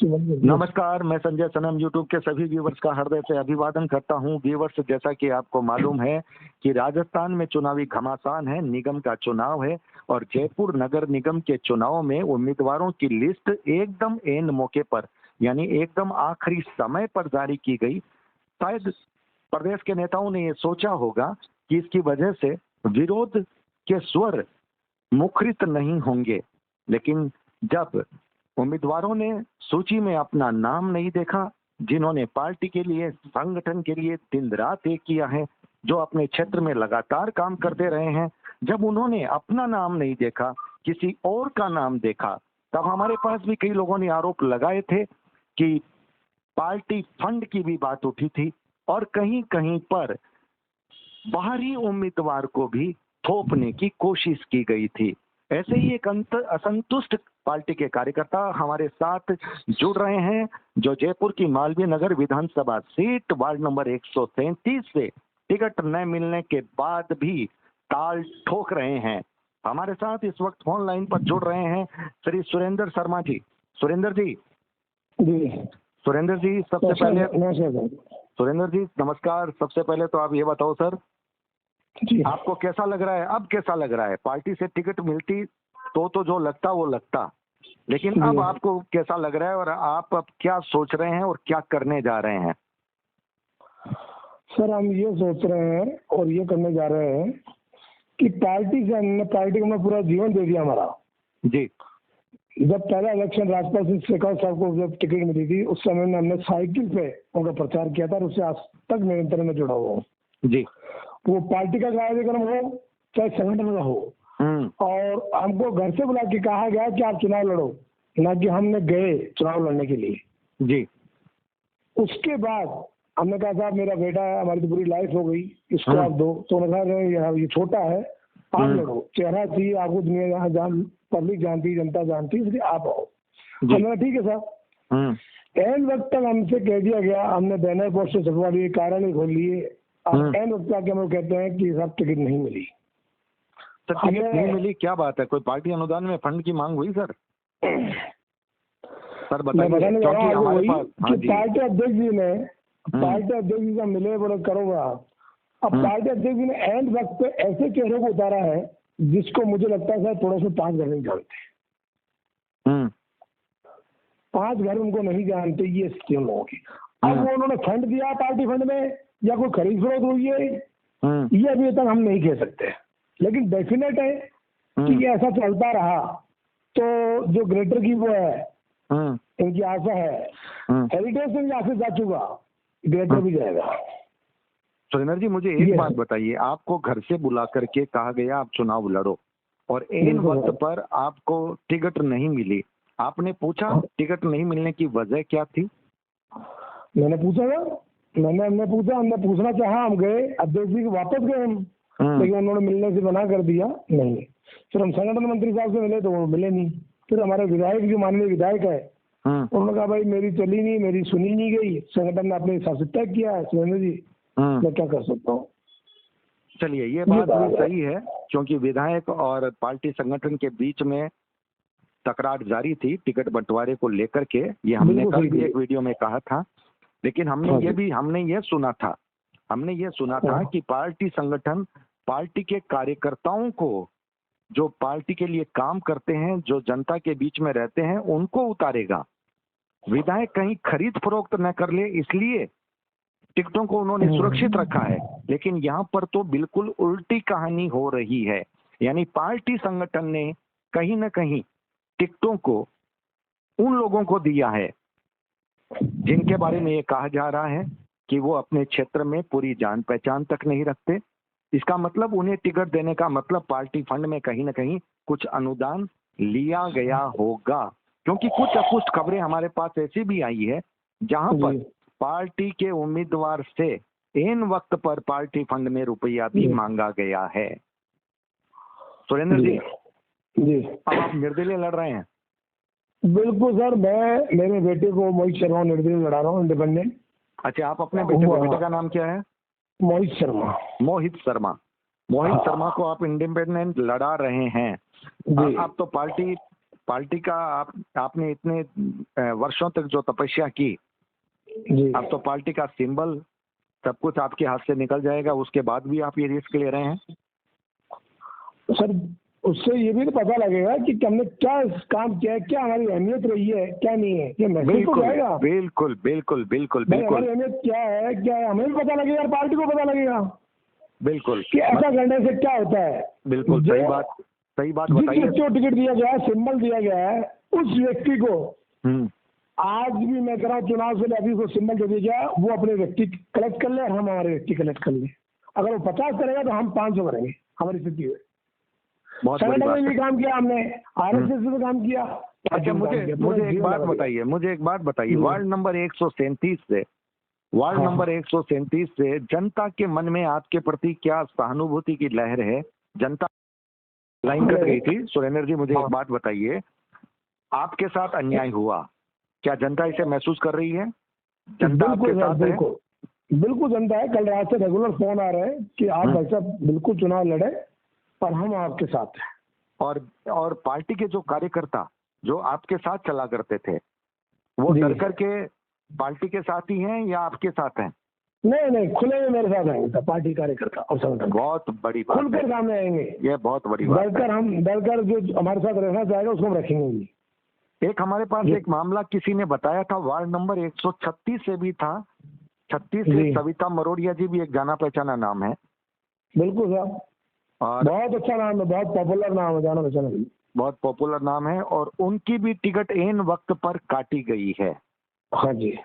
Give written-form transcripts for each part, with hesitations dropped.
नमस्कार, मैं संजय सनम यूट्यूब के सभी व्यूवर्स का हृदय से अभिवादन करता हूं। व्यूवर्स, जैसा कि आपको मालूम है कि राजस्थान में चुनावी घमासान है, निगम का चुनाव है और जयपुर नगर निगम के चुनाव में उम्मीदवारों की लिस्ट एकदम एंड मौके पर यानी एकदम आखिरी समय पर जारी की गई। शायद प्रदेश के नेताओं ने ये सोचा होगा कि इसकी वजह से विरोध के स्वर मुखरित नहीं होंगे, लेकिन जब उम्मीदवारों ने सूची में अपना नाम नहीं देखा, जिन्होंने पार्टी के लिए, संगठन के लिए दिन रात एक किया है, जो अपने क्षेत्र में लगातार काम करते रहे हैं, जब उन्होंने अपना नाम नहीं देखा, किसी और का नाम देखा, तब हमारे पास भी कई लोगों ने आरोप लगाए थे कि पार्टी फंड की भी बात उठी थी और कहीं कहीं पर बाहरी उम्मीदवार को भी थोपने की कोशिश की गई थी। ऐसे ही एक असंतुष्ट पार्टी के कार्यकर्ता हमारे साथ जुड़ रहे हैं, जो जयपुर की मालवीय नगर विधानसभा सीट वार्ड नंबर 137 से टिकट न मिलने के बाद भी ताल ठोक रहे हैं। हमारे साथ इस वक्त फोन लाइन पर जुड़ रहे हैं श्री सुरेंद्र शर्मा जी। सुरेंद्र जी सबसे पहले सुरेंद्र जी नमस्कार। सबसे पहले तो आप ये बताओ सर, आपको कैसा लग रहा है, अब कैसा लग रहा है? पार्टी से टिकट मिलती तो जो लगता वो लगता, लेकिन अब आपको कैसा लग रहा है और आप अब क्या सोच रहे हैं और क्या करने जा रहे हैं? सर, हम ये सोच रहे हैं और ये करने जा रहे हैं कि पार्टी को हमने पूरा जीवन दे दिया हमारा जी। जब पहला इलेक्शन राजपाल सिंह शेखावत साहब को जब टिकट मिली थी, उस समय में हमने साइकिल पे उनका प्रचार किया था और उससे आज तक निरंतर में जुड़ा हुआ हूँ जी। वो पार्टी का कार्यक्रम हो चाहे संगठन का हो, और हमको घर से बुला के कहा गया कि आप चुनाव लड़ो, ना कि हमने गए चुनाव लड़ने के लिए जी। उसके बाद हमने कहा साहब मेरा बेटा है, हमारी तो पूरी लाइफ हो गई, इसको आप दो। तो उन्होंने कहा ये छोटा है, आप लड़ो, चेहरा चाहिए आपको, दुनिया यहाँ पब्लिक जानती, जनता जानती, इसलिए आप आओ। हमने ठीक है साहब। एन वक्त तक हमसे कह दिया गया, हमने बैनर पोस्टर छपवा लिए, कार्यालय खोल लिए, अब एन वक्त आके हम कहते हैं कि साहब टिकट नहीं मिली। तो टिकट नहीं मिली, क्या बात है? कोई पार्टी अनुदान में फंड की मांग हुई सर? सर बताइए। पार्टी अध्यक्ष जी ने का मिले बोले करो आप। अब पार्टी अध्यक्ष जी ने एंड वक्त पे ऐसे चेहरे को उतारा है जिसको मुझे लगता है थोड़ा सा 5 घर नहीं जानते। 5 घर उनको नहीं जानते, ये स्थिति उन लोगों की। अब वो उन्होंने फंड दिया पार्टी फंड में या कोई खरीद फरोख्त हुई है, ये अभी तक हम नहीं कह सकते, लेकिन डेफिनेट है कि ये ऐसा चलता रहा तो जो ग्रेटर की वो है, इनकी आशा है, हेरिटेज से आशा जा चुका, ग्रेटर भी जाएगा। सुरेंद्र जी मुझे एक बात बताइए, आपको घर से बुला करके कहा गया आप चुनाव लड़ो और इन वक्त पर आपको टिकट नहीं मिली, आपने पूछा टिकट नहीं मिलने की वजह क्या थी? मैंने पूछा था, हमने पूछना चाहा, हम गए अध्यक्ष जी वापस गए हम, लेकिन उन्होंने मिलने से मना कर दिया, नहीं। फिर हम संगठन मंत्री साहब से मिले तो वो मिले नहीं। फिर हमारे विधायक जो माननीय विधायक है, उन्होंने कहा भाई मेरी चली नहीं, मेरी सुनी नहीं गई, संगठन ने अपने हिसाब से तय किया है। सुरेंद्र जी मैं क्या कर सकता हूँ? चलिए ये बात भी सही है, क्योंकि विधायक और पार्टी संगठन के बीच में तकरार जारी थी टिकट बंटवारे को लेकर के, ये हमने कल भी एक वीडियो में कहा था। लेकिन हमने ये सुना था कि पार्टी संगठन पार्टी के कार्यकर्ताओं को, जो पार्टी के लिए काम करते हैं, जो जनता के बीच में रहते हैं, उनको उतारेगा। विधायक कहीं खरीद फरोख्त न कर ले इसलिए टिकटों को उन्होंने सुरक्षित रखा है, लेकिन यहाँ पर तो बिल्कुल उल्टी कहानी हो रही है। यानी पार्टी संगठन ने कहीं न कहीं टिकटों को उन लोगों को दिया है जिनके बारे में ये कहा जा रहा है कि वो अपने क्षेत्र में पूरी जान पहचान तक नहीं रखते। इसका मतलब उन्हें टिकट देने का मतलब पार्टी फंड में कहीं न कहीं कुछ अनुदान लिया गया होगा, क्योंकि कुछ अपुष्ट खबरें हमारे पास ऐसी भी आई है जहां पर पार्टी के उम्मीदवार से इन वक्त पर पार्टी फंड में रुपया भी मांगा गया है। सुरेंद्र जी अब आप निर्दलीय लड़ रहे हैं? बिल्कुल सर, मैं मेरे बेटे को मोहित शर्मा निर्दलीय लड़ा रहा हूँ, इंडिपेंडेंट। अच्छा, आप अपने बेटे का नाम क्या है? मोहित शर्मा। मोहित शर्मा को आप इंडिपेंडेंट लड़ा रहे हैं। आप तो पार्टी पार्टी का आपने इतने वर्षों तक जो तपस्या की, जी अब तो पार्टी का सिंबल सब कुछ आपके हाथ से निकल जाएगा, उसके बाद भी आप ये रिस्क ले रहे हैं? सर उससे ये भी तो पता लगेगा कि हमने क्या काम किया है, क्या हमारी अहमियत रही है, क्या नहीं है, ये मैसेज तो जाएगा। बिल्कुल बिल्कुल बिल्कुल भाई बिल्कुल हमारी अहमियत क्या है, क्या है, हमें भी पता लगेगा और पार्टी को पता लगेगा बिल्कुल कि ऐसा करने से क्या होता है। बिल्कुल सही बात जिस बताइए। व्यक्ति को टिकट दिया गया है, सिंबल दिया गया है, उस व्यक्ति को आज भी मैं कह रहा हूँ चुनाव से अभी को सिंबल दे दिया गया, वो अपने व्यक्ति कलेक्ट कर ले और हम हमारे व्यक्ति कलेक्ट कर ले। अगर वो 50 करेगा तो हम 500 करेंगे, हमारी स्थिति है। संगठन में भी काम किया हमने, आरएसएस में भी काम किया। अच्छा मुझे एक बात बताइए, वार्ड नंबर 137 से जनता के मन में आपके प्रति क्या सहानुभूति की लहर है? जनता लाइन कट गई थी। सुरेंद्र जी मुझे एक बात बताइए, आपके साथ अन्याय हुआ, क्या जनता इसे महसूस कर रही है? जनता आपके साथ है? बिल्कुल जनता है। कल रात से रेगुलर फोन आ रहे हैं कि आप भाई साहब बिल्कुल चुनाव लड़े और हम आपके साथ हैं। और पार्टी के जो कार्यकर्ता जो आपके साथ चला करते थे, वो डर करके पार्टी के साथ ही हैं या आपके साथ हैं? नहीं, खुले में मेरे साथ आएंगे पार्टी कार्यकर्ता और संगठन। बहुत बड़ी बात, खुलकर सामने आएंगे। ये बहुत बड़ी बात। डरकर जो हमारे साथ रहना चाहेगा उसको हम रखेंगे। एक हमारे पास एक मामला किसी ने बताया था, वार्ड नंबर 136 से भी था, 36 से सविता मरोड़िया जी भी एक जाना पहचाना नाम है। बिल्कुल साहब, और बहुत अच्छा नाम है, बहुत पॉपुलर नाम है, जाना पहचाना बहुत पॉपुलर नाम है, और उनकी भी टिकट एन वक्त पर काटी गई है। हाँ जी,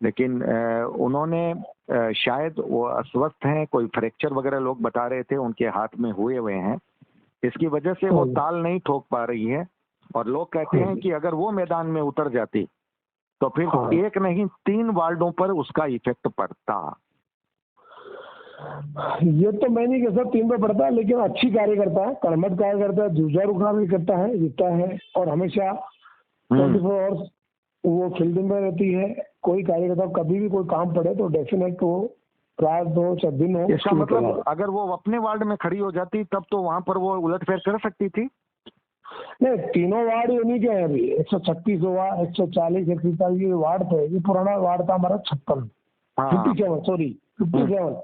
लेकिन उन्होंने शायद वो अस्वस्थ हैं, कोई फ्रैक्चर वगैरह लोग बता रहे थे उनके हाथ में हुए हैं, इसकी वजह से वो ताल नहीं ठोक पा रही है। और लोग कहते हैं कि अगर वो मैदान में उतर जाती तो फिर एक नहीं 3 वार्डों पर उसका इफेक्ट पड़ता। ये तो मैं नहीं कह सकता 3 पे पड़ता, लेकिन अच्छी कार्यकर्ता है, कर्मठ कार्यकर्ता है, जुझारू कार्यकर्ता है, जीता है और हमेशा 24 आवर्स वो फील्डिंग में रहती है। कोई कार्यकर्ता कभी भी कोई काम पड़े तो डेफिनेट वो रात हो चाहे दिन हो। इसका मतलब अगर वो अपने वार्ड में खड़ी हो जाती तब तो वहां पर वो उलटफेर कर सकती थी? नहीं, तीनों वार्ड उन्हीं के हैं अभी। 136 हुआ, 140, 143 ये वार्ड थे। ये पुराना वार्ड था हमारा 56, 57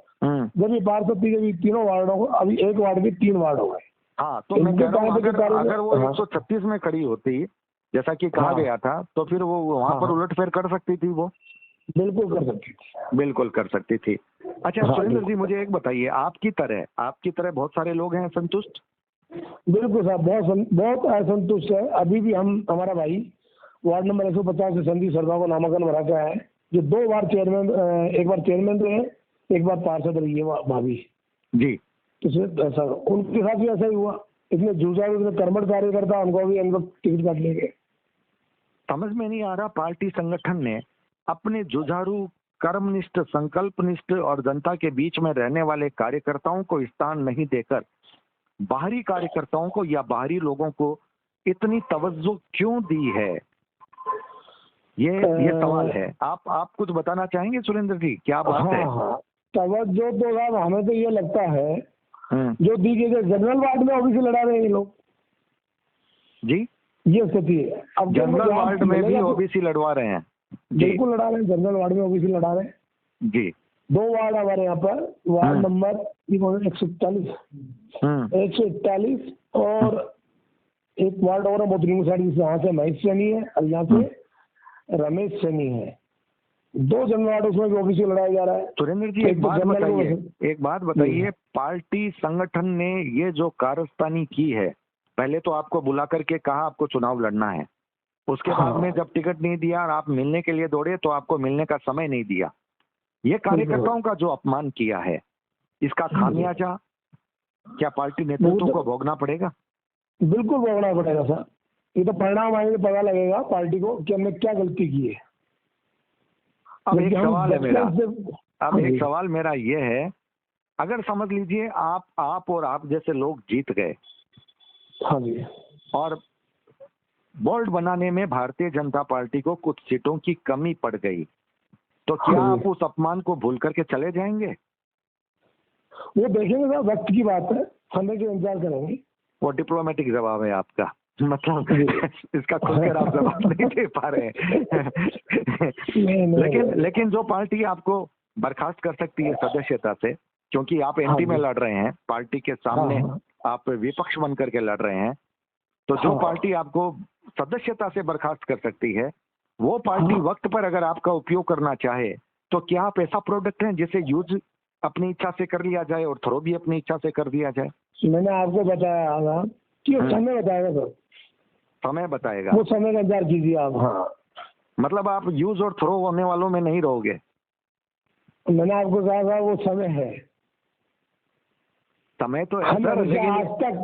जब ये पार्षद थी, तीनों वार्डों को अभी एक वार्ड के 3 वार्ड हो गए। हाँ, तो मैं कह रहा हूँ अगर वो 136 में खड़ी होती जैसा कि कहा गया था, तो फिर वो वहां पर उलटफेर कर सकती थी। वो बिल्कुल कर सकती थी। अच्छा सुरेंद्र जी मुझे एक बताइए, आपकी तरह बहुत सारे लोग हैं संतुष्ट? बिल्कुल साहब, बहुत असंतुष्ट है। अभी भी हमारा भाई वार्ड नंबर 150 से संदीप सरदा को नामांकन भरा के आए, जो 2 बार चेयरमैन, एक बार चेयरमैन रहे, एक बार पार्षद रही है भाभी जी। तो ऐसा उनके साथ भी ऐसा ही हुआ। इतने जुझारू, इतने कर्मठ कार्यकर्ता, उनको भी हम लोग टिकट काट ले गए। समझ में नहीं आ रहा, पार्टी संगठन ने अपने जुझारू, कर्मनिष्ठ, संकल्पनिष्ठ और जनता के बीच में रहने वाले कार्यकर्ताओं को स्थान नहीं देकर बाहरी कार्यकर्ताओं को या बाहरी लोगों को इतनी तवज्जो क्यों दी है? ये सवाल है। आप कुछ बताना चाहेंगे सुरेंद्र जी, क्या बात है? तवज्जो तो साहब हमें तो ये लगता है जो दी गई जनरल वार्ड में ओबीसी लड़ा रहे हैं ये लोग जी। ये स्थिति है। अब जनरल वार्ड में भी ओबीसी लड़वा रहे हैं? बिल्कुल लड़ा रहे हैं, जनरल वार्ड में ओबीसी लड़ा रहे हैं जी। 2 वार्ड हमारे यहाँ पर, वार्ड नंबर 141 और एक वार्ड और मोतरी साइड, यहाँ से महेश सैनी है और यहाँ से रमेश सैनी है। 2 जनरल वार्ड उसमें भी ओबीसी लड़ाया जा रहा है। सुरेंद्र जी एक बात बताइए, पार्टी संगठन ने ये जो कारस्तानी की है, पहले तो आपको बुला करके कहा आपको चुनाव लड़ना है, उसके बाद में जब टिकट नहीं दिया और आप मिलने के लिए दौड़े तो आपको मिलने का समय नहीं दिया। ये कार्यकर्ताओं का जो अपमान किया है, इसका खामियाजा क्या पार्टी नेतृत्व को भोगना पड़ेगा? बिल्कुल भोगना पड़ेगा सर। ये तो परिणाम आएंगे, पता लगेगा पार्टी को कि हमने क्या गलती की है। अब एक सवाल मेरा ये है, अगर समझ लीजिए आप और आप जैसे लोग जीत गए, हाँ जी, और बोल्ड बनाने में भारतीय जनता पार्टी को कुछ सीटों की कमी पड़ गई, तो क्या आप उस अपमान को भूल करके चले जाएंगे? वो देखेंगे सर, वक्त की बात है, समय का इंतजार करेंगे। वो डिप्लोमेटिक जवाब है आपका। मतलब इसका खुलकर आप जवाब नहीं दे पा रहे हैं। लेकिन जो पार्टी आपको बर्खास्त कर सकती है सदस्यता से, क्योंकि आप एंटी में लड़ रहे हैं, पार्टी के सामने आप विपक्ष बन करके लड़ रहे हैं, तो जो पार्टी आपको सदस्यता से बर्खास्त कर सकती है, वो पार्टी वक्त पर अगर आपका उपयोग करना चाहे, तो क्या आप ऐसा प्रोडक्ट हैं जिसे यूज अपनी इच्छा से कर लिया जाए और थ्रो भी अपनी इच्छा से कर दिया जाए? मैंने आपको बताया कि समय बताएगा सर, समय बताएगा, वो समय का इंतजार कीजिए आप। हाँ, मतलब आप यूज और थ्रो होने वालों में नहीं रहोगे। मैंने आपको कहा था वो समय है, समय तो आज तक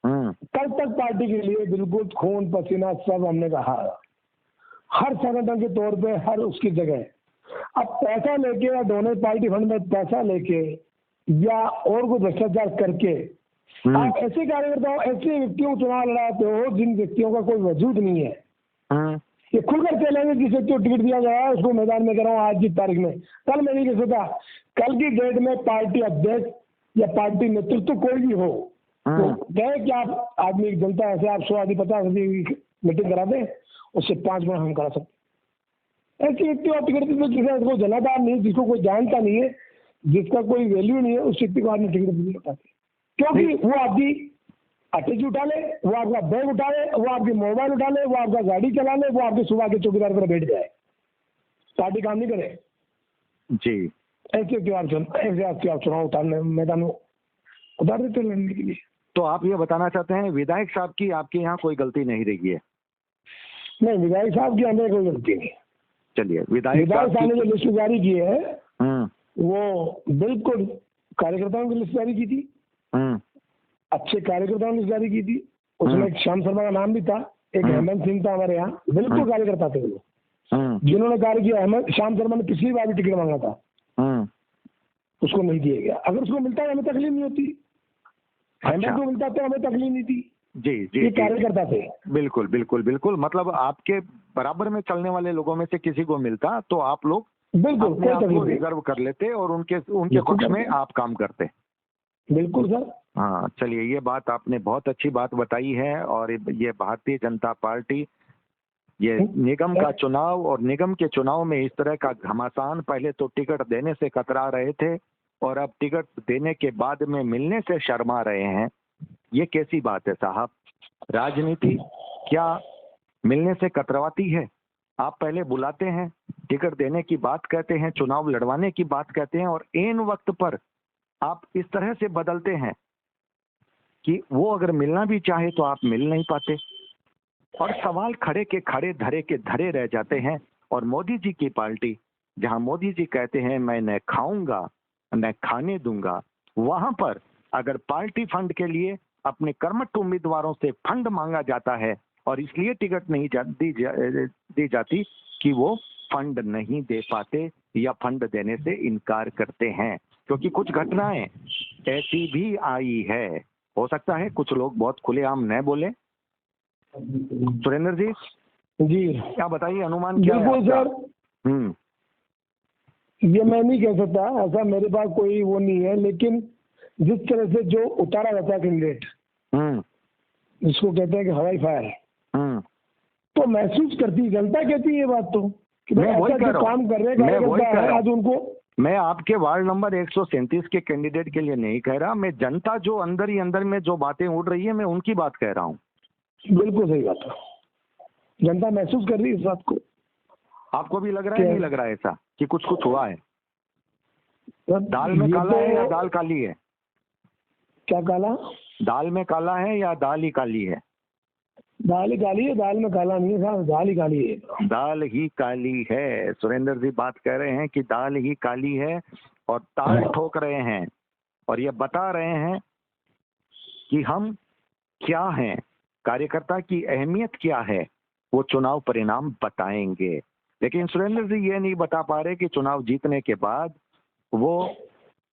कल तक पार्टी के लिए बिल्कुल खून पसीना सब हमने कहा, हर संगठन के तौर पे, हर उसकी जगह। अब पैसा लेके या डोनेट पार्टी फंड में पैसा लेके या और कोई भ्रष्टाचार करके आप ऐसे कार्यकर्ताओं, ऐसे व्यक्तियों को चुनाव लड़ाते हो जिन व्यक्तियों का कोई वजूद नहीं है। ये खुलकर चलेंगे, जिस व्यक्ति को टिकट दिया गया है उसको मैदान में कर रहा हूँ आज की तारीख में। कल मैं नहीं कह सकता, कल की डेट में पार्टी अध्यक्ष या पार्टी नेतृत्व कोई भी हो तो कहे कि आप आदमी जनता ऐसे आप 100 आदमी 50 आदमी मीटिंग करा दें, उससे 5 गुना हम करा सकते। ऐसे व्यक्ति और टिकट जिसको जनाधार नहीं, जिसको कोई जानता नहीं है, जिसका कोई वैल्यू नहीं है, उस व्यक्ति को आदमी टिकट नहीं पाते, क्योंकि वो आपकी अटैची उठा ले, वो आपका बैग उठा ले, वो आपकी मोबाइल उठा ले, वो आपका गाड़ी चला ले, वो आपके सुबह के चौकीदार पर बैठ जाए, पार्टी काम नहीं करे जी। ऐसे आप चुनाव उतारने मैदान में उतार देते लड़ने के लिए। तो आप ये बताना चाहते हैं विधायक साहब की आपके यहाँ कोई गलती नहीं रही है? नहीं, विधायक साहब की हमें कोई गलती नहीं। चलिए, विधायक साहब ने जो लिस्ट जारी की है वो बिल्कुल कार्यकर्ताओं की लिस्ट जारी की थी, अच्छे कार्यकर्ताओं ने जारी की थी। उसमें एक श्याम शर्मा का नाम भी था, एक हेमंत सिंह था हमारे यहाँ, बिल्कुल कार्यकर्ता थे वो, जिन्होंने कार्य किया। श्याम शर्मा ने पिछली बार भी टिकट मांगा था, उसको नहीं दिया गया। अगर उसको मिलता है हमें तकलीफ नहीं होती, हेमंत को मिलता तो हमें तकलीफ नहीं थी। जी जी, ये कार्यकर्ता थे। बिल्कुल बिल्कुल बिल्कुल, मतलब आपके बराबर में चलने वाले लोगों में से किसी को मिलता तो आप लोग बिल्कुल रिजर्व कर लेते और उनके पक्ष में आप काम करते। बिल्कुल सर। हाँ, चलिए, ये बात आपने बहुत अच्छी बात बताई है। और ये भारतीय जनता पार्टी ये निगम का चुनाव और निगम के चुनाव में इस तरह का घमासान, पहले तो टिकट देने से कतरा रहे थे और अब टिकट देने के बाद में मिलने से शर्मा रहे हैं। ये कैसी बात है साहब? राजनीति क्या मिलने से कतराती है? आप पहले बुलाते हैं, टिकट देने की बात कहते हैं, चुनाव लड़वाने की बात कहते हैं, और ऐन वक्त पर आप इस तरह से बदलते हैं कि वो अगर मिलना भी चाहे तो आप मिल नहीं पाते और सवाल खड़े के खड़े, धरे के धरे रह जाते हैं। और मोदी जी की पार्टी, जहां मोदी जी कहते हैं मैं न खाऊंगा न खाने दूंगा, वहां पर अगर पार्टी फंड के लिए अपने कर्मठ उम्मीदवारों से फंड मांगा जाता है और इसलिए टिकट नहीं दी जाती कि वो फंड नहीं दे पाते या फंड देने से इनकार करते हैं, क्योंकि कुछ घटनाएं ऐसी भी आई है। हो सकता है कुछ लोग बहुत खुलेआम न बोले। सुरेंद्र जी क्या बताइए, अनुमान क्या है सर? ये मैं नहीं कह सकता, ऐसा मेरे पास कोई वो नहीं है, लेकिन जिस तरह से जो उतारा जाता है कैंडिडेट, जिसको कहते हैं कि हवाई फायर, तो महसूस करती जनता, कहती है ये बात तो कि मैं काम कर रहे हैं आज उनको। मैं आपके वार्ड नंबर 137 के कैंडिडेट के लिए नहीं कह रहा, मैं जनता जो अंदर ही अंदर में जो बातें उड़ रही है मैं उनकी बात कह रहा हूँ। बिल्कुल सही बात है, जनता महसूस कर रही है इस बात को। आपको भी लग रहा है, नहीं लग रहा है ऐसा कि कुछ हुआ है? दाल में काला है या दाल काली है? क्या काला? दाल में काला है या दाल ही काली है? दाल ही काली है, दाल में काला नहीं है साहब, दाल ही काली है। दाल ही काली है। सुरेंद्र जी बात कह रहे हैं कि दाल ही काली है और ताल ठोक रहे हैं और ये बता रहे हैं कि हम क्या हैं, कार्यकर्ता की अहमियत क्या है, वो चुनाव परिणाम बताएंगे। लेकिन सुरेंद्र जी ये नहीं बता पा रहे कि चुनाव जीतने के बाद वो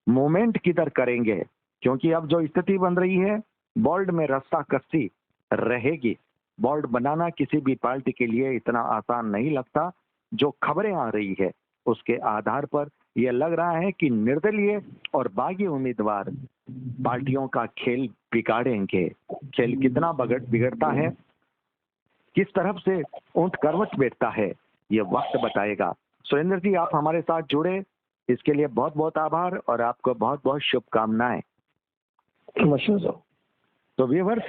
मूवमेंट किधर करेंगे, क्योंकि अब जो स्थिति बन रही है बोल्ड में रस्सा कस्सी रहेगी। बोल्ड बनाना किसी भी पार्टी के लिए इतना आसान नहीं लगता। जो खबरें आ रही है उसके आधार पर यह लग रहा है कि निर्दलीय और बागी उम्मीदवार पार्टियों का खेल बिगाड़ेंगे। खेल कितना बिगड़ता है किस तरफ से ऊंट करवट बैठता है ये वक्त बताएगा। सुरेंद्र जी, आप हमारे साथ जुड़े, इसके लिए बहुत बहुत आभार और आपको बहुत बहुत शुभकामनाएं। तो व्यूअर्स,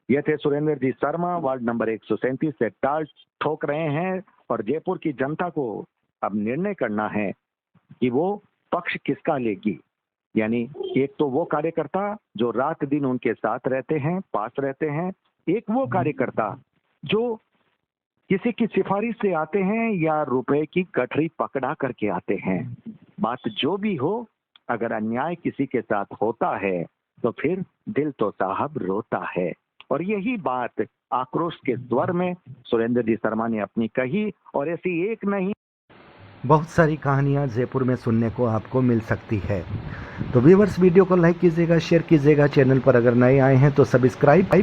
ये थे सुरेंद्र जी शर्मा, वार्ड नंबर 137 से टाल ठोक रहे हैं और जयपुर की जनता को अब निर्णय करना है कि वो पक्ष किसका लेगी। यानी एक तो वो कार्यकर्ता जो रात दिन उनके साथ रहते हैं, पास रहते हैं, एक वो कार्यकर्ता जो किसी की सिफारिश से आते हैं या रुपए की गठरी पकड़ा करके आते हैं। बात जो भी हो, अगर अन्याय किसी के साथ होता है तो फिर दिल तो साहब रोता है। और यही बात आक्रोश के स्वर में सुरेंद्र जी शर्मा ने अपनी कही, और ऐसी एक नहीं बहुत सारी कहानियां जयपुर में सुनने को आपको मिल सकती है। तो व्यूअर्स, वीडियो को लाइक कीजिएगा, शेयर कीजिएगा, चैनल पर अगर नए आए हैं तो सब्सक्राइब